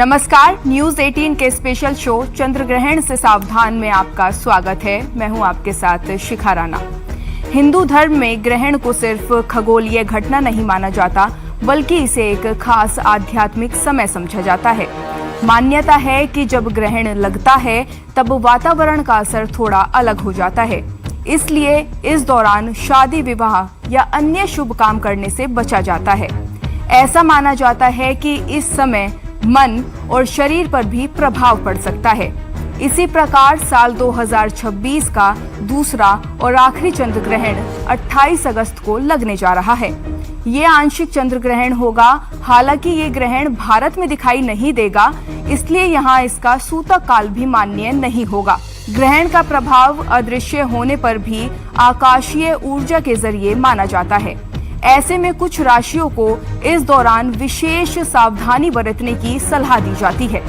नमस्कार, न्यूज 18 के special show चंद्र ग्रहण से सावधान में आपका स्वागत है। मैं हूं आपके साथ शिखा राणा। हिंदू धर्म में ग्रहण को सिर्फ खगोलीय घटना नहीं माना जाता, बल्कि इसे एक खास आध्यात्मिक समय समझा जाता है। मान्यता है कि जब ग्रहण लगता है तब वातावरण का असर थोड़ा अलग हो जाता है, इसलिए इस दौरान शादी विवाह या अन्य शुभ काम करने से बचा जाता है। ऐसा माना जाता है कि इस समय मन और शरीर पर भी प्रभाव पड़ सकता है। इसी प्रकार साल 2026 का दूसरा और आखिरी चंद्र ग्रहण 28 अगस्त को लगने जा रहा है। ये आंशिक चंद्र ग्रहण होगा। हालांकि ये ग्रहण भारत में दिखाई नहीं देगा, इसलिए यहाँ इसका सूतक काल भी मान्य नहीं होगा। ग्रहण का प्रभाव अदृश्य होने पर भी आकाशीय ऊर्जा के जरिए माना जाता है। ऐसे में कुछ राशियों को इस दौरान विशेष सावधानी बरतने की सलाह दी जाती है।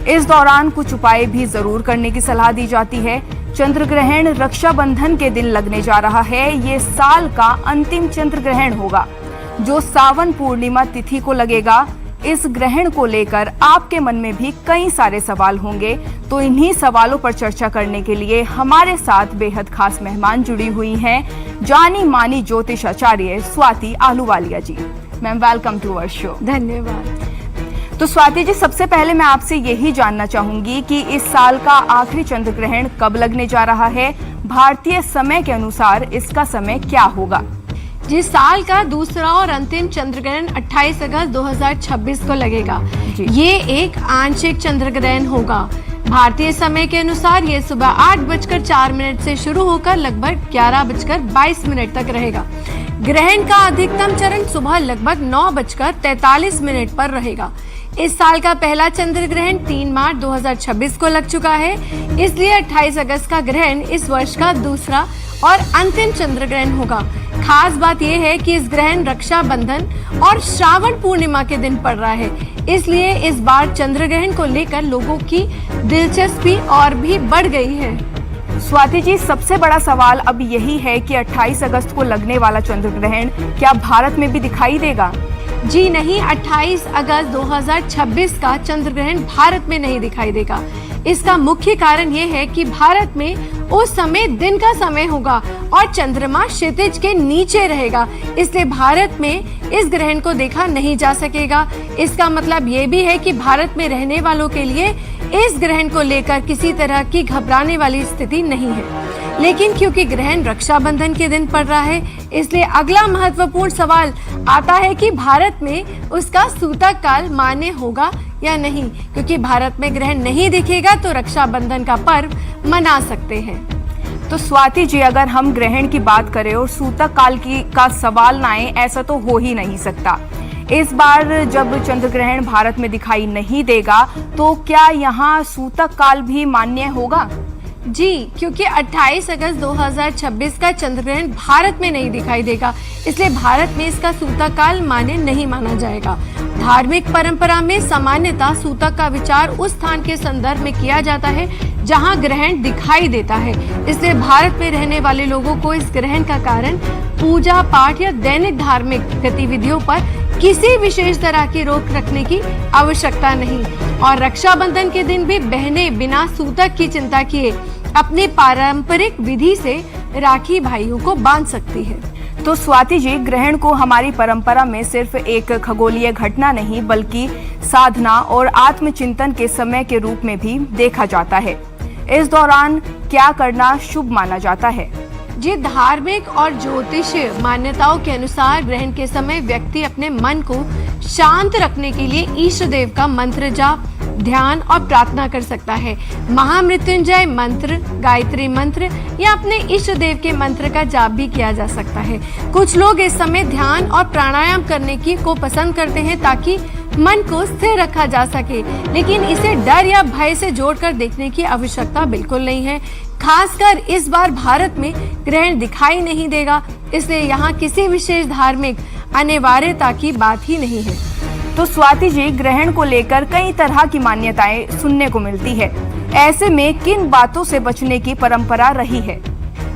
इस दौरान कुछ उपाय भी जरूर करने की सलाह दी जाती है। चंद्र ग्रहण रक्षाबंधन के दिन लगने जा रहा है। ये साल का अंतिम चंद्र ग्रहण होगा, जो सावन पूर्णिमा तिथि को लगेगा। इस ग्रहण को लेकर आपके मन में भी कई सारे सवाल होंगे, तो इन्हीं सवालों पर चर्चा करने के लिए हमारे साथ बेहद खास मेहमान जुड़ी हुई हैं, जानी मानी ज्योतिष आचार्य Swati Ahluwalia ji. Ma'am, welcome to our show. धन्यवाद। तो स्वाति जी, सबसे पहले मैं आपसे यही जानना चाहूंगी कि इस साल का आखिरी चंद्र ग्रहण कब लगने जा रहा है? भारतीय समय के अनुसार इसका समय क्या होगा? जिस साल का दूसरा और अंतिम चंद्र ग्रहण 28 अगस्त 2026 को लगेगा, ये एक आंशिक चंद्र ग्रहण होगा। भारतीय समय के अनुसार ये सुबह 8:04 से शुरू होकर लगभग 11:22 तक रहेगा। ग्रहण का अधिकतम चरण सुबह लगभग 9:43 पर रहेगा। इस साल का पहला चंद्र ग्रहण 3 मार्च 2026 को लग चुका है, इसलिए 28 अगस्त का ग्रहण इस वर्ष का दूसरा और अंतिम चंद्र ग्रहण होगा। खास बात यह है कि इस ग्रहण रक्षाबंधन और श्रावण पूर्णिमा के दिन पड़ रहा है, इसलिए इस बार चंद्र ग्रहण को लेकर लोगों की दिलचस्पी और भी बढ़ गई है। स्वाति जी, सबसे बड़ा सवाल अब यही है कि 28 अगस्त को लगने वाला चंद्र ग्रहण क्या भारत में भी दिखाई देगा? जी नहीं, 28 अगस्त 2026 का चंद्र ग्रहण भारत में नहीं दिखाई देगा। इसका मुख्य कारण ये है कि भारत में उस समय दिन का समय होगा और चंद्रमा क्षितिज के नीचे रहेगा, इसलिए भारत में इस ग्रहण को देखा नहीं जा सकेगा। इसका मतलब ये भी है कि भारत में रहने वालों के लिए इस ग्रहण को लेकर किसी तरह की घबराने वाली स्थिति नहीं है। लेकिन क्योंकि ग्रहण रक्षाबंधन के दिन पड़ रहा है, इसलिए अगला महत्वपूर्ण सवाल आता है कि भारत में उसका सूतक काल मान्य होगा या नहीं। क्योंकि भारत में ग्रहण नहीं दिखेगा तो रक्षाबंधन का पर्व मना सकते हैं। तो स्वाति जी, अगर हम ग्रहण की बात करें और सूतक काल का सवाल ना आए, ऐसा तो हो ही नहीं सकता। इस बार जब चंद्र ग्रहण भारत में दिखाई नहीं देगा, तो क्या यहाँ सूतक काल भी मान्य होगा? जी, क्योंकि 28 अगस्त 2026 का चंद्र ग्रहण भारत में नहीं दिखाई देगा, इसलिए भारत में इसका सूतक काल मान्य नहीं माना जाएगा। धार्मिक परंपरा में सामान्यतः सूतक का विचार उस स्थान के संदर्भ में किया जाता है जहां ग्रहण दिखाई देता है, इसलिए भारत में रहने वाले लोगों को इस ग्रहण का कारण पूजा पाठ या दैनिक धार्मिक गतिविधियों पर किसी विशेष तरह की रोक रखने की आवश्यकता नहीं। और रक्षाबंधन के दिन भी बहनें बिना सूतक की चिंता किए अपनी पारंपरिक विधि से राखी भाइयों को बांध सकती है। तो स्वाति जी, ग्रहण को हमारी परंपरा में सिर्फ एक खगोलीय घटना नहीं, बल्कि साधना और आत्मचिंतन के समय के रूप में भी देखा जाता है। इस दौरान क्या करना शुभ माना जाता है? जी, धार्मिक और ज्योतिषीय मान्यताओं के अनुसार ग्रहण के समय व्यक्ति अपने मन को शांत रखने के लिए ईष्ट देव का मंत्र जाप, ध्यान और प्रार्थना कर सकता है। महामृत्युंजय मंत्र, गायत्री मंत्र या अपने इष्ट देव के मंत्र का जाप भी किया जा सकता है। कुछ लोग इस समय ध्यान और प्राणायाम करने को पसंद करते हैं ताकि मन को स्थिर रखा जा सके, लेकिन इसे डर या भय से जोड़कर देखने की आवश्यकता बिल्कुल नहीं है। खासकर इस बार भारत में ग्रहण दिखाई नहीं देगा, इसलिए यहाँ किसी विशेष धार्मिक अनिवार्यता की बात ही नहीं है। तो स्वाति जी, ग्रहण को लेकर कई तरह की मान्यताएं सुनने को मिलती है। ऐसे में किन बातों से बचने की परंपरा रही है?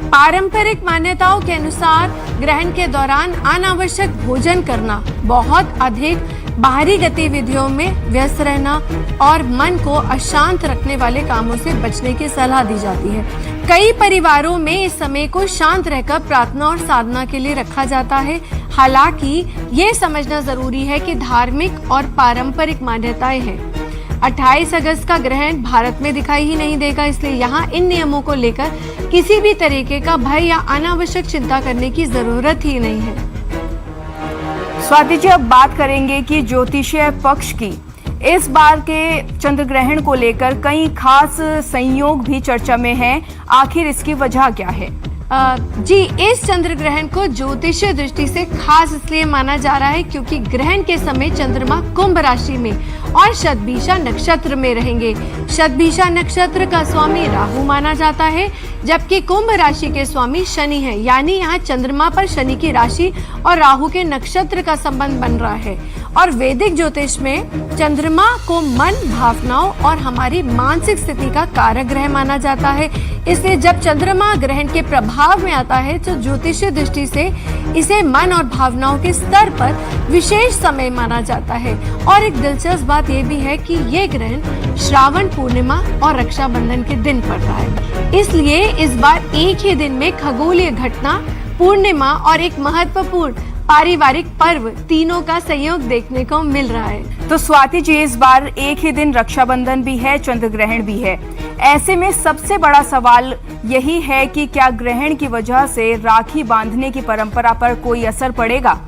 पारंपरिक मान्यताओं के अनुसार ग्रहण के दौरान अनावश्यक भोजन करना बहुत अधिक बाहरी गतिविधियों में व्यस्त रहना और मन को अशांत रखने वाले कामों से बचने की सलाह दी जाती है। कई परिवारों में इस समय को शांत रहकर प्रार्थना और साधना के लिए रखा जाता है। हालांकि ये समझना जरूरी है कि धार्मिक और पारंपरिक मान्यताएं हैं। 28 अगस्त का ग्रहण भारत में दिखाई ही नहीं देगा, इसलिए यहाँ इन नियमों को लेकर किसी भी तरीके का भय या अनावश्यक चिंता करने की जरूरत ही नहीं है। स्वाति जी, अब बात करेंगे कि ज्योतिषीय पक्ष की। इस बार के चंद्र ग्रहण को लेकर कई खास संयोग भी चर्चा में हैं। आखिर इसकी वजह क्या है? जी, इस चंद्र ग्रहण को ज्योतिषीय दृष्टि से खास इसलिए माना जा रहा है क्योंकि ग्रहण के समय चंद्रमा कुंभ राशि में और शतभिषा नक्षत्र में रहेंगे। शतभिषा नक्षत्र का स्वामी राहु माना जाता है, जबकि कुंभ राशि के स्वामी शनि है। यानी यहाँ चंद्रमा पर शनि की राशि और राहु के नक्षत्र का संबंध बन रहा है। और वैदिक ज्योतिष में चंद्रमा को मन, भावनाओं और हमारी मानसिक स्थिति का कारक ग्रह माना जाता है। इसलिए जब चंद्रमा ग्रहण के प्रभाव में आता है तो ज्योतिषीय दृष्टि से इसे मन और भावनाओं के स्तर पर विशेष समय माना जाता है। और एक दिलचस्प बात यह भी है कि ये ग्रहण श्रावण पूर्णिमा और रक्षाबंधन के दिन पड़ रहा है। इसलिए इस बार एक ही दिन में खगोलीय घटना, पूर्णिमा और एक महत्वपूर्ण पारिवारिक पर्व तीनों का संयोग देखने को मिल रहा है। तो स्वाति जी, इस बार एक ही दिन रक्षाबंधन भी है, चंद्र ग्रहण भी है। ऐसे में सबसे बड़ा सवाल यही है कि क्या ग्रहण की वजह से राखी बांधने की परंपरा पर कोई असर पड़ेगा?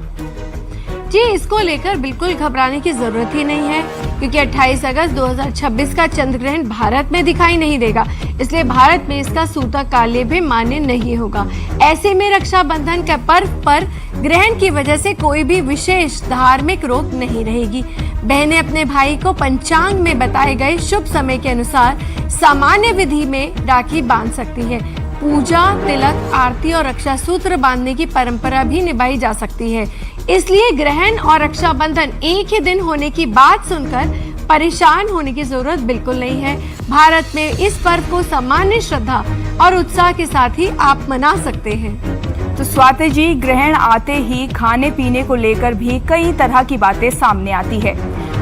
जी, इसको लेकर बिल्कुल घबराने की जरूरत ही नहीं है क्योंकि 28 अगस्त 2026 का चंद्र ग्रहण भारत में दिखाई नहीं देगा, इसलिए भारत में इसका सूतक काल भी मान्य नहीं होगा। ऐसे में रक्षाबंधन के पर्व पर ग्रहण की वजह से कोई भी विशेष धार्मिक रोक नहीं रहेगी। बहनें अपने भाई को पंचांग में बताए गए शुभ समय के अनुसार सामान्य विधि में राखी बांध सकती है। पूजा, तिलक, आरती और रक्षा सूत्र बांधने की परंपरा भी निभाई जा सकती है। इसलिए ग्रहण और रक्षाबंधन एक ही दिन होने की बात सुनकर परेशान होने की जरूरत बिल्कुल नहीं है। भारत में इस पर्व को सामान्य श्रद्धा और उत्साह के साथ ही आप मना सकते हैं। तो स्वाति जी, ग्रहण आते ही खाने पीने को लेकर भी कई तरह की बातें सामने आती है।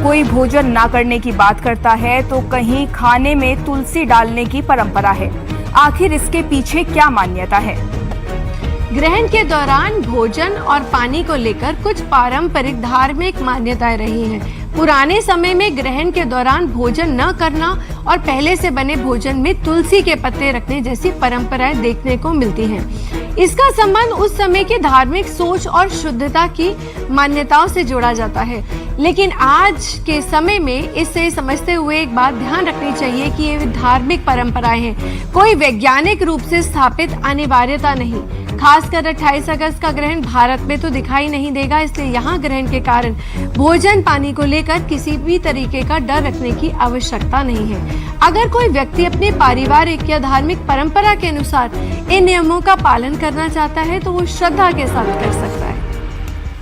कोई भोजन ना करने की बात करता है तो कहीं खाने में तुलसी डालने की परंपरा है। आखिर इसके पीछे क्या मान्यता है? ग्रहण के दौरान भोजन और पानी को लेकर कुछ पारंपरिक धार्मिक मान्यताएं रही हैं। पुराने समय में ग्रहण के दौरान भोजन न करना और पहले से बने भोजन में तुलसी के पत्ते रखने जैसी परंपराएं देखने को मिलती हैं। इसका संबंध उस समय की धार्मिक सोच और शुद्धता की मान्यताओं से जोड़ा जाता है। लेकिन आज के समय में इसे समझते हुए एक बात ध्यान रखनी चाहिए कि ये धार्मिक परंपराएं हैं, कोई वैज्ञानिक रूप से स्थापित अनिवार्यता नहीं। खासकर 28 अगस्त का ग्रहण भारत में तो दिखाई नहीं देगा, इसलिए यहाँ ग्रहण के कारण भोजन पानी को लेकर किसी भी तरीके का डर रखने की आवश्यकता नहीं है। अगर कोई व्यक्ति अपनी पारिवारिक या धार्मिक परंपरा के अनुसार इन नियमों का पालन करना चाहता है तो वो श्रद्धा के साथ कर सकता है।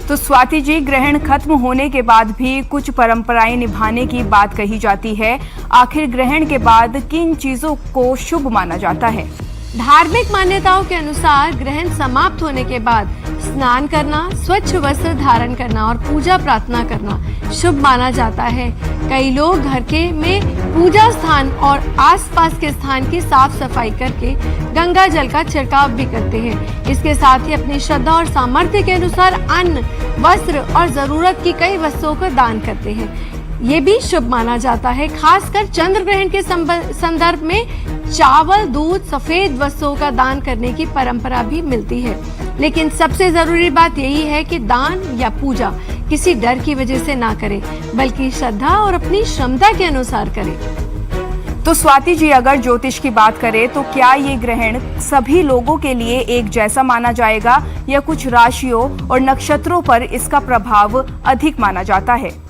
तो स्वाति जी, ग्रहण खत्म होने के बाद भी कुछ परंपराएं निभाने की बात कही जाती है। आखिर ग्रहण के बाद किन चीजों को शुभ माना जाता है? धार्मिक मान्यताओं के अनुसार ग्रहण समाप्त होने के बाद स्नान करना, स्वच्छ वस्त्र धारण करना और पूजा प्रार्थना करना शुभ माना जाता है। कई लोग घर के में पूजा स्थान और आसपास के स्थान की साफ सफाई करके गंगा जल का छिड़काव भी करते हैं। इसके साथ ही अपनी श्रद्धा और सामर्थ्य के अनुसार अन्न, वस्त्र और जरूरत की कई वस्तुओं को दान करते हैं। ये भी शुभ माना जाता है। खासकर चंद्र ग्रहण के संदर्भ में चावल, दूध, सफेद वस्तुओं का दान करने की परंपरा भी मिलती है। लेकिन सबसे जरूरी बात यही है कि दान या पूजा किसी डर की वजह से ना करें, बल्कि श्रद्धा और अपनी क्षमता के अनुसार करें। तो स्वाति जी, अगर ज्योतिष की बात करें तो क्या ये ग्रहण सभी लोगों के लिए एक जैसा माना जाएगा या कुछ राशियों और नक्षत्रों पर इसका प्रभाव अधिक माना जाता है?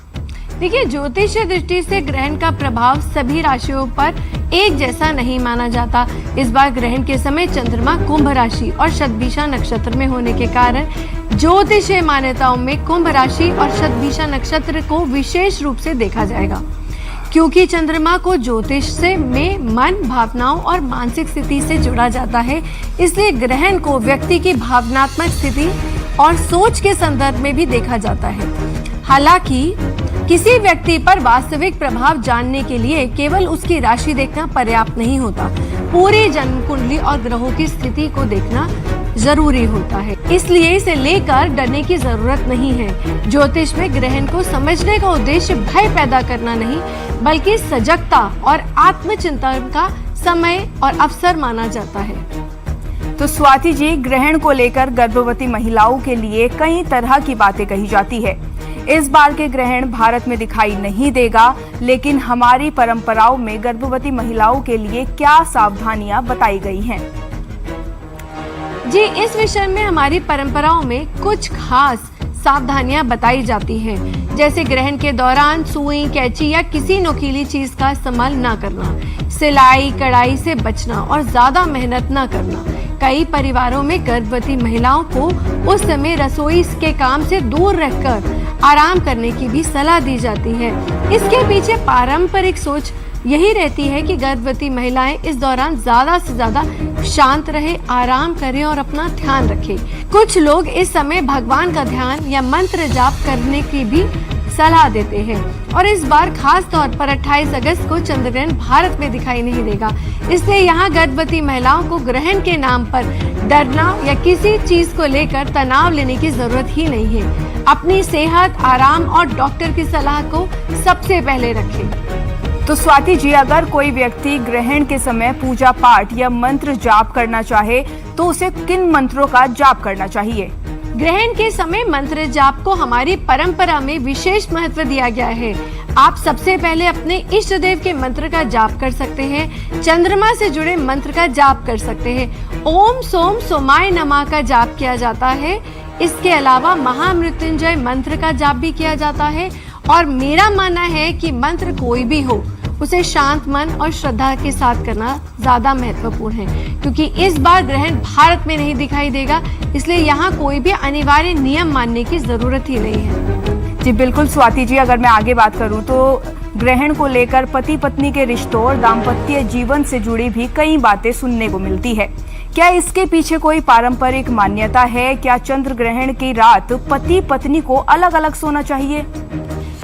देखिए, ज्योतिषीय दृष्टि से ग्रहण का प्रभाव सभी राशियों पर एक जैसा नहीं माना जाता। इस बार ग्रहण के समय चंद्रमा कुंभ राशि और शतभिषा नक्षत्र में होने के कारण ज्योतिषीय मान्यताओं में कुंभ राशि और शतभिषा नक्षत्र को विशेष रूप से देखा जाएगा। क्योंकि चंद्रमा को ज्योतिष से में मन, भावनाओं और मानसिक स्थिति से जोड़ा जाता है, इसलिए ग्रहण को व्यक्ति की भावनात्मक स्थिति और सोच के संदर्भ में भी देखा जाता है। हालांकि किसी व्यक्ति पर वास्तविक प्रभाव जानने के लिए केवल उसकी राशि देखना पर्याप्त नहीं होता, पूरी जन्म कुंडली और ग्रहों की स्थिति को देखना जरूरी होता है। इसलिए इसे लेकर डरने की जरूरत नहीं है। ज्योतिष में ग्रहण को समझने का उद्देश्य भय पैदा करना नहीं, बल्कि सजगता और आत्मचिंतन का समय और अवसर माना जाता है। तो स्वाति जी, ग्रहण को लेकर गर्भवती महिलाओं के लिए कई तरह की बातें कही जाती है। इस बार के ग्रहण भारत में दिखाई नहीं देगा, लेकिन हमारी परंपराओं में गर्भवती महिलाओं के लिए क्या सावधानियां बताई गई हैं? जी, इस विषय में हमारी परंपराओं में कुछ खास सावधानियां बताई जाती हैं, जैसे ग्रहण के दौरान सुई, कैंची या किसी नुकीली चीज का इस्तेमाल न करना, सिलाई कढ़ाई से बचना और ज्यादा मेहनत न करना। कई परिवारों में गर्भवती महिलाओं को उस समय रसोई के काम से दूर रहकर आराम करने की भी सलाह दी जाती है। इसके पीछे पारंपरिक सोच यही रहती है कि गर्भवती महिलाएं इस दौरान ज्यादा से ज्यादा शांत रहे, आराम करें और अपना ध्यान रखें। कुछ लोग इस समय भगवान का ध्यान या मंत्र जाप करने की भी सलाह देते हैं। और इस बार खास तौर पर 28 अगस्त को चंद्रग्रहण भारत में दिखाई नहीं देगा, इसलिए यहाँ गर्भवती महिलाओं को ग्रहण के नाम पर डरना या किसी चीज को लेकर तनाव लेने की जरूरत ही नहीं है। अपनी सेहत, आराम और डॉक्टर की सलाह को सबसे पहले रखें। तो स्वाति जी, अगर कोई व्यक्ति ग्रहण के समय पूजा पाठ या मंत्र जाप करना चाहे तो उसे किन मंत्रों का जाप करना चाहिए? ग्रहण के समय मंत्र जाप को हमारी परंपरा में विशेष महत्व दिया गया है। आप सबसे पहले अपने इष्ट देव के मंत्र का जाप कर सकते हैं। चंद्रमा से जुड़े मंत्र का जाप कर सकते हैं। ओम सोम सोमाय नमः का जाप किया जाता है। इसके अलावा महामृत्युंजय मंत्र का जाप भी किया जाता है। और मेरा मानना है कि मंत्र कोई भी हो, उसे शांत मन और श्रद्धा के साथ करना ज्यादा महत्वपूर्ण है, क्योंकि इस बार ग्रहण भारत में नहीं दिखाई देगा, इसलिए यहाँ कोई भी अनिवार्य नियम मानने की जरूरत ही नहीं है। जी बिल्कुल स्वाति जी, अगर मैं आगे बात करूं तो ग्रहण को लेकर पति पत्नी के रिश्तों और दाम्पत्य जीवन से जुड़ी भी कई बातें सुनने को मिलती है। क्या इसके पीछे कोई पारंपरिक मान्यता है? क्या चंद्र ग्रहण की रात पति पत्नी को अलग अलग सोना चाहिए?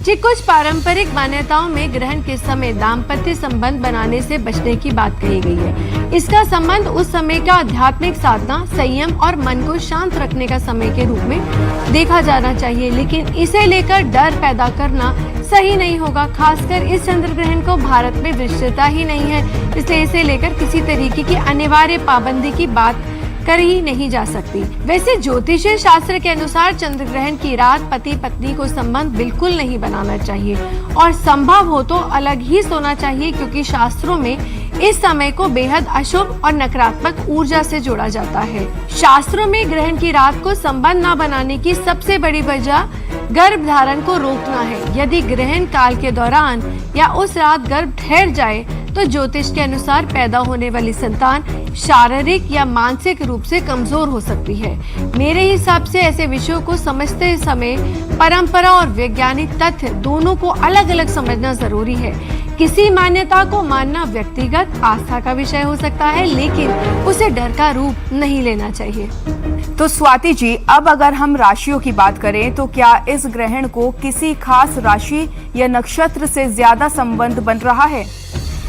जी, कुछ पारंपरिक मान्यताओं में ग्रहण के समय दाम्पत्य संबंध बनाने से बचने की बात कही गई है। इसका संबंध उस समय का आध्यात्मिक साधना, संयम और मन को शांत रखने का समय के रूप में देखा जाना चाहिए, लेकिन इसे लेकर डर पैदा करना सही नहीं होगा। खासकर इस चंद्र ग्रहण को भारत में दृश्यता ही नहीं है, इसलिए इसे लेकर किसी तरीके की अनिवार्य पाबंदी की बात कर ही नहीं जा सकती। वैसे ज्योतिषीय शास्त्र के अनुसार चंद्र ग्रहण की रात पति पत्नी को संबंध बिल्कुल नहीं बनाना चाहिए और संभव हो तो अलग ही सोना चाहिए, क्योंकि शास्त्रों में इस समय को बेहद अशुभ और नकारात्मक ऊर्जा से जोड़ा जाता है। शास्त्रों में ग्रहण की रात को संबंध न बनाने की सबसे बड़ी वजह गर्भ धारण को रोकना है। यदि ग्रहण काल के दौरान या उस रात गर्भ ठहर जाए तो ज्योतिष के अनुसार पैदा होने वाली संतान शारीरिक या मानसिक रूप से कमजोर हो सकती है। मेरे हिसाब से ऐसे विषयों को समझते समय परंपरा और वैज्ञानिक तथ्य दोनों को अलग अलग समझना जरूरी है। किसी मान्यता को मानना व्यक्तिगत आस्था का विषय हो सकता है, लेकिन उसे डर का रूप नहीं लेना चाहिए। तो स्वाति जी, अब अगर हम राशियों की बात करें तो क्या इस ग्रहण को किसी खास राशि या नक्षत्र से ज्यादा संबंध बन रहा है?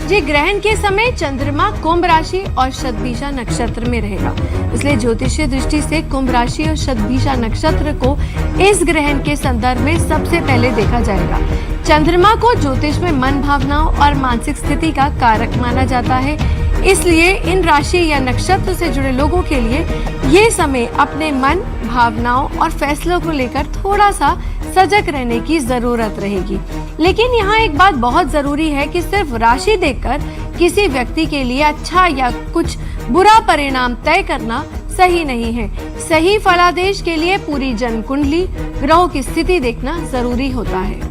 जी, ग्रहण के समय चंद्रमा कुंभ राशि और शतभिषा नक्षत्र में रहेगा, इसलिए ज्योतिषीय दृष्टि से कुंभ राशि और शतभिषा नक्षत्र को इस ग्रहण के संदर्भ में सबसे पहले देखा जाएगा। चंद्रमा को ज्योतिष में मन, भावनाओं और मानसिक स्थिति का कारक माना जाता है, इसलिए इन राशि या नक्षत्र से जुड़े लोगों के लिए ये समय अपने मन, भावनाओं और फैसलों को लेकर थोड़ा सा सजग रहने की जरूरत रहेगी। लेकिन यहाँ एक बात बहुत जरूरी है कि सिर्फ राशि देखकर किसी व्यक्ति के लिए अच्छा या कुछ बुरा परिणाम तय करना सही नहीं है। सही फलादेश के लिए पूरी जन्म कुंडली, ग्रहों की स्थिति देखना जरूरी होता है।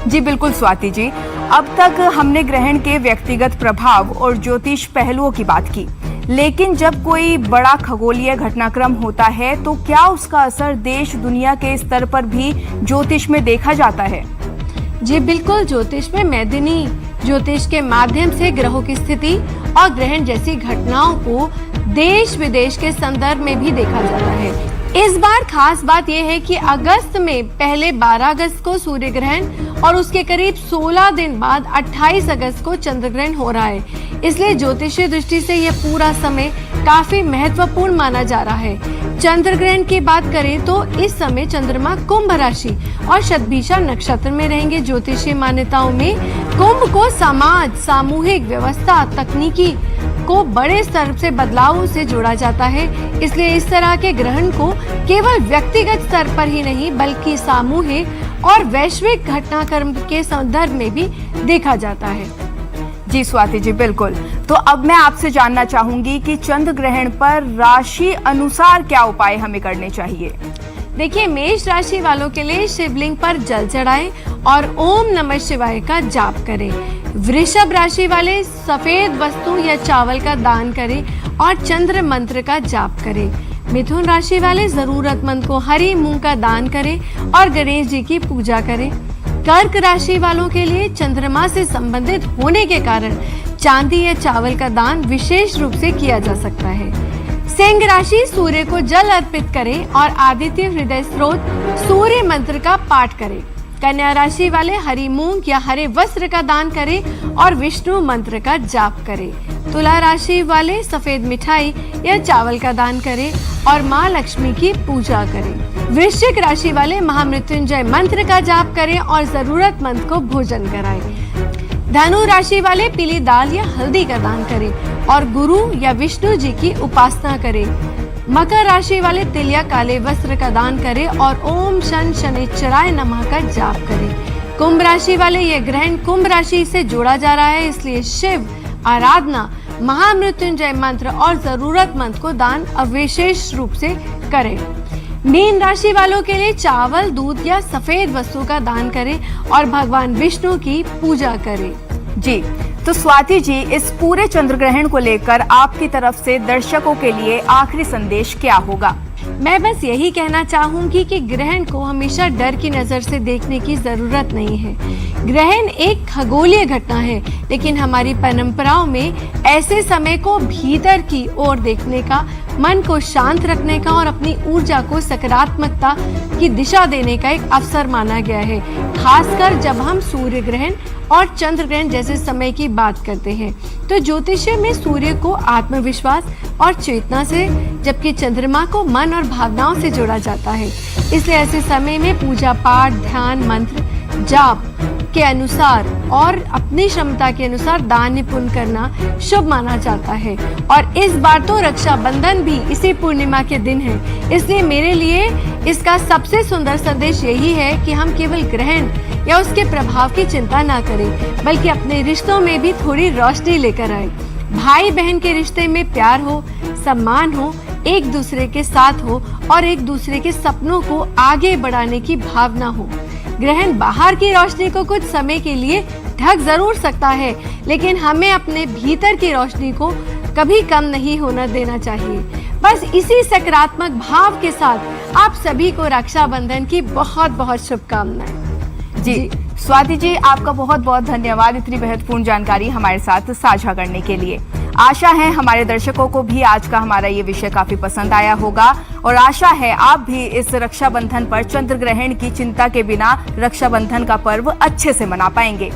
जी बिल्कुल स्वाति जी, अब तक हमने ग्रहण के व्यक्तिगत प्रभाव और ज्योतिष पहलुओं की बात की, लेकिन जब कोई बड़ा खगोलीय घटनाक्रम होता है तो क्या उसका असर देश दुनिया के स्तर पर भी ज्योतिष में देखा जाता है? जी बिल्कुल, ज्योतिष में मैदानी ज्योतिष के माध्यम से ग्रहों की स्थिति और ग्रहण जैसी घटनाओं को देश विदेश के संदर्भ में भी देखा जाता है। इस बार खास बात यह है कि अगस्त में पहले 12 अगस्त को सूर्य ग्रहण और उसके करीब 16 दिन बाद 28 अगस्त को चंद्र ग्रहण हो रहा है। इसलिए ज्योतिषीय दृष्टि से यह पूरा समय काफी महत्वपूर्ण माना जा रहा है। चंद्र ग्रहण की बात करें तो इस समय चंद्रमा कुंभ राशि और शतभिषा नक्षत्र में रहेंगे। ज्योतिषीय मान्यताओं में कुंभ को समाज, सामूहिक व्यवस्था, तकनीकी को बड़े स्तर से बदलावों से जोड़ा जाता है। इसलिए इस तरह के ग्रहण को केवल व्यक्तिगत स्तर पर ही नहीं बल्कि सामूहिक और वैश्विक घटनाक्रम के संदर्भ में भी देखा जाता है। जी स्वाति जी, बिल्कुल। तो अब मैं आपसे जानना चाहूंगी कि चंद्र ग्रहण पर राशि अनुसार क्या उपाय हमें करने चाहिए। देखिए, मेष राशि वालों के लिए शिवलिंग पर जल चढ़ाएं और ओम नमः शिवाय का जाप करें। वृषभ राशि वाले सफेद वस्तु या चावल का दान करें और चंद्र मंत्र का जाप करें। मिथुन राशि वाले जरूरतमंद को हरी मूंग का दान करें और गणेश जी की पूजा करें। कर्क राशि वालों के लिए चंद्रमा से संबंधित होने के कारण चांदी या चावल का दान विशेष रूप से किया जा सकता है। सिंह राशि सूर्य को जल अर्पित करें और आदित्य हृदय स्रोत सूर्य मंत्र का पाठ करें। कन्या राशि वाले हरी मूंग या हरे वस्त्र का दान करें और विष्णु मंत्र का जाप करें। तुला राशि वाले सफेद मिठाई या चावल का दान करें और माँ लक्ष्मी की पूजा करें। वृश्चिक राशि वाले महामृत्युंजय मंत्र का जाप करें और जरूरतमंद को भोजन कराएं। धनु राशि वाले पीली दाल या हल्दी का दान करें और गुरु या विष्णु जी की उपासना करें। मकर राशि वाले तिल या काले वस्त्र का दान करें और ओम शन शनिश्चराय नमः का जाप करें। कुंभ राशि वाले ये ग्रहण कुंभ राशि से जोड़ा जा रहा है, इसलिए शिव आराधना, महामृत्युंजय मंत्र और जरूरतमंद को दान अविशेष रूप से करें। मीन राशि वालों के लिए चावल, दूध या सफेद वस्तु का दान करें और भगवान विष्णु की पूजा करें। जी, तो स्वाति जी, इस पूरे चंद्र ग्रहण को लेकर आपकी तरफ से दर्शकों के लिए आखिरी संदेश क्या होगा। मैं बस यही कहना चाहूंगी कि ग्रहण को हमेशा डर की नजर से देखने की जरूरत नहीं है। ग्रहण एक खगोलीय घटना है, लेकिन हमारी परंपराओं में ऐसे समय को भीतर की ओर देखने का, मन को शांत रखने का और अपनी ऊर्जा को सकारात्मकता की दिशा देने का एक अवसर माना गया है। खासकर जब हम सूर्य ग्रहण और चंद्र ग्रहण जैसे समय की बात करते हैं तो ज्योतिषी में सूर्य को आत्मविश्वास और चेतना से, जबकि चंद्रमा को मन और भावनाओं से जोड़ा जाता है। इसलिए ऐसे समय में पूजा पाठ, ध्यान, मंत्र, जाप के अनुसार और अपनी क्षमता के अनुसार दान पुण्य करना शुभ माना जाता है। और इस बार तो रक्षाबंधन भी इसी पूर्णिमा के दिन है, इसलिए मेरे लिए इसका सबसे सुंदर संदेश यही है कि हम केवल ग्रहण या उसके प्रभाव की चिंता ना करें, बल्कि अपने रिश्तों में भी थोड़ी रोशनी लेकर आए। भाई बहन के रिश्ते में प्यार हो, सम्मान हो, एक दूसरे के साथ हो और एक दूसरे के सपनों को आगे बढ़ाने की भावना हो। ग्रहण बाहर की रोशनी को कुछ समय के लिए ढक जरूर सकता है, लेकिन हमें अपने भीतर की रोशनी को कभी कम नहीं होना देना चाहिए। बस इसी सकारात्मक भाव के साथ आप सभी को रक्षाबंधन की बहुत बहुत शुभकामनाएं। जी स्वाति जी, आपका बहुत बहुत धन्यवाद इतनी महत्वपूर्ण जानकारी हमारे साथ साझा करने के लिए। आशा है हमारे दर्शकों को भी आज का हमारा ये विषय काफी पसंद आया होगा और आशा है आप भी इस रक्षाबंधन पर चंद्र ग्रहण की चिंता के बिना रक्षाबंधन का पर्व अच्छे से मना पाएंगे।